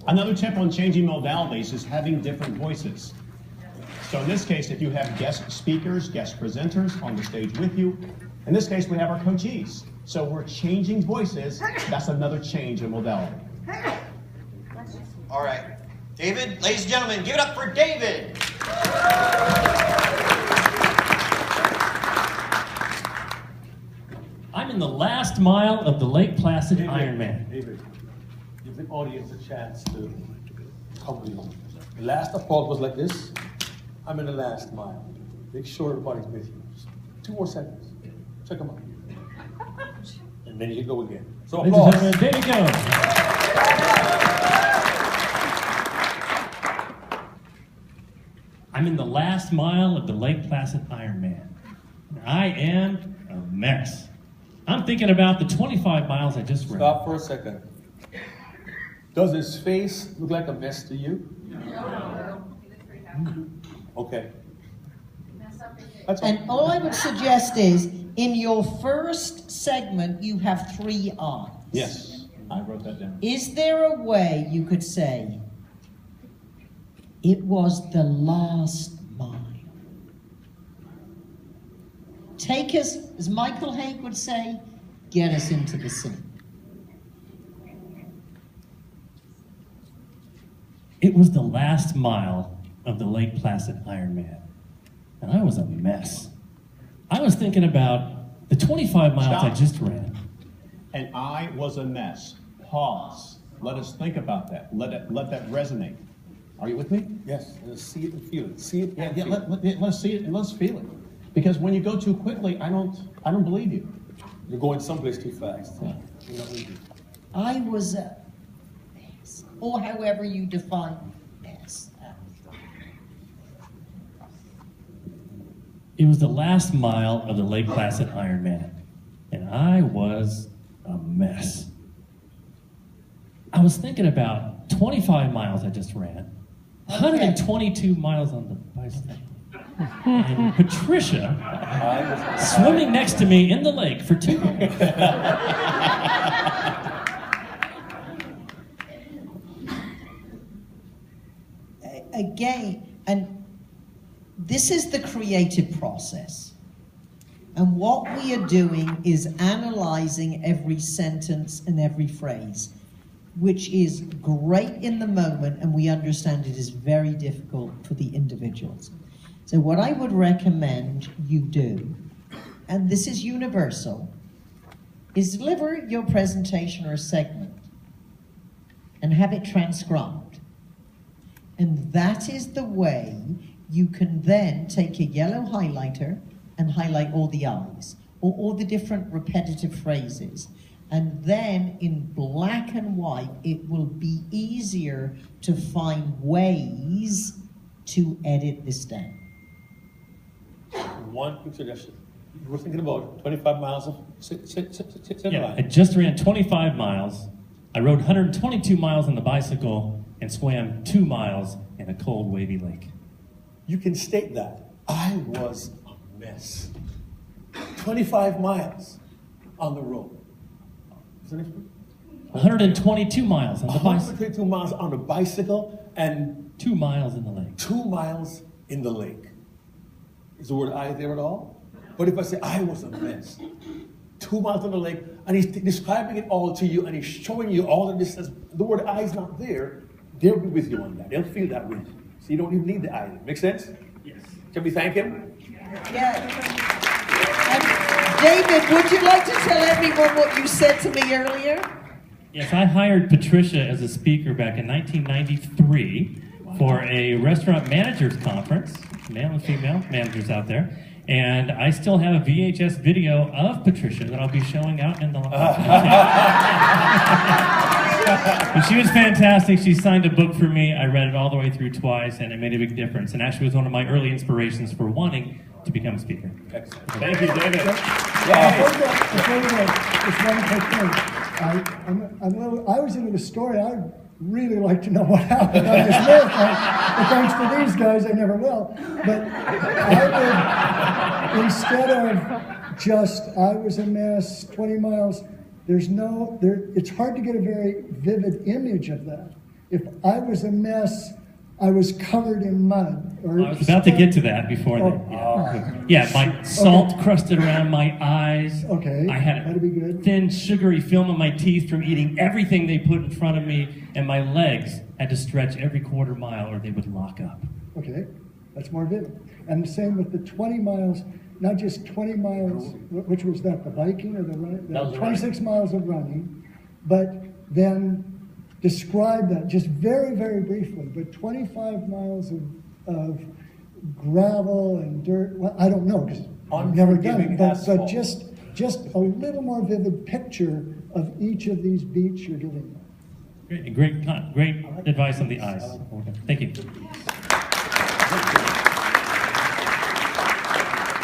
Another tip on changing modalities is having different voices. So in this case, if you have guest speakers, guest presenters on the stage with you, in this case we have our coachees. So we're changing voices. That's another change in modality. All right. David, ladies and gentlemen, give it up for David. I'm in the last mile of the Lake Placid Ironman. David, give the audience a chance to come with you. The last applause was like this. I'm in the last mile. Make sure everybody's with you. Just 2 more seconds. Check them out. And then you can go again. So Ladies and applause. gentlemen, there you go. I'm in the last mile of the Lake Placid Ironman. I am a mess. I'm thinking about the 25 miles I just ran. Stop for a second. Does his face look like a mess to you? No. Okay. That's all. And all I would suggest is, in your first segment, you have 3 I's. Yes, I wrote that down. Is there a way you could say, it was the last mile? Take us, as Michael Haig would say, get us into the scene. It was the last mile of the Lake Placid Ironman, and I was a mess. I was thinking about the 25 miles I Stop. just ran. And I was a mess. Pause. Let us think about that. Let that resonate. Are you with me? Yes, let's see it and feel it. See it and feel it. Let's see it and let's feel it. Because when you go too quickly, I don't believe you. You're going someplace too fast. Yeah. You don't need to. I was a mess, or however you define mess. It was the last mile of the Lake Placid Ironman, and I was a mess. I was thinking about 25 miles I just ran, 122 miles on the bicycle, and Patricia swimming next to me in the lake for 2 minutes. Again, and this is the creative process. And what we are doing is analyzing every sentence and every phrase, which is great in the moment, and we understand it is very difficult for the individuals. So what I would recommend you do, and this is universal, is deliver your presentation or segment and have it transcribed. And that is the way you can then take a yellow highlighter and highlight all the I's, or all the different repetitive phrases. And then in black and white, it will be easier to find ways to edit this down. One quick suggestion. We're thinking about 25 miles of Yeah, I just ran 25 miles. I rode 122 miles on the bicycle and swam 2 miles in a cold, wavy lake. You can state that. I was a mess. 25 miles on the road. Is that it? 122 miles on the bicycle, 122 miles on the bicycle and 2 miles in the lake. 2 miles in the lake. Is the word I there at all? But if I say I was a mess, 2 miles on the lake, and he's describing it all to you, and he's showing you all of this, the word I is not there, they'll be with you on that. They'll feel that with you. So you don't even need the I. Make sense? Yes. Can we thank him? Yeah. And David, would you like to tell everyone what you said to me earlier? Yes, I hired Patricia as a speaker back in 1993 for a restaurant managers conference, male and female managers out there. And I still have a VHS video of Patricia that I'll be showing out in the But she was fantastic. She signed a book for me. I read it all the way through twice, and it made a big difference. And actually was one of my early inspirations for wanting to become a speaker. Excellent. Thank you, David. Before you go, just one quick thing. I was into the story. I'd really like to know what happened on this marathon, but thanks to these guys, I never will. But I would, instead of just, I was a mess, 20 miles, it's hard to get a very vivid image of that. If I was a mess, I was covered in mud. Or I was about to get to that before Oh. that. Yeah, my salt crusted around my eyes. Okay, I had that'd be good. thin, sugary film in my teeth from eating everything they put in front of me, and my legs had to stretch every quarter mile or they would lock up. Okay, that's more vivid. And the same with the 20 miles, not just 20 miles, which was that, the biking or the running? That was the 26 miles of running, but then describe that just very, very briefly. But 25 miles of gravel and dirt, well, I don't know, because I've never done it, Unforgiving but asphalt. just a little more vivid picture of each of these beats you're giving. Great advice on the eyes. Thank you.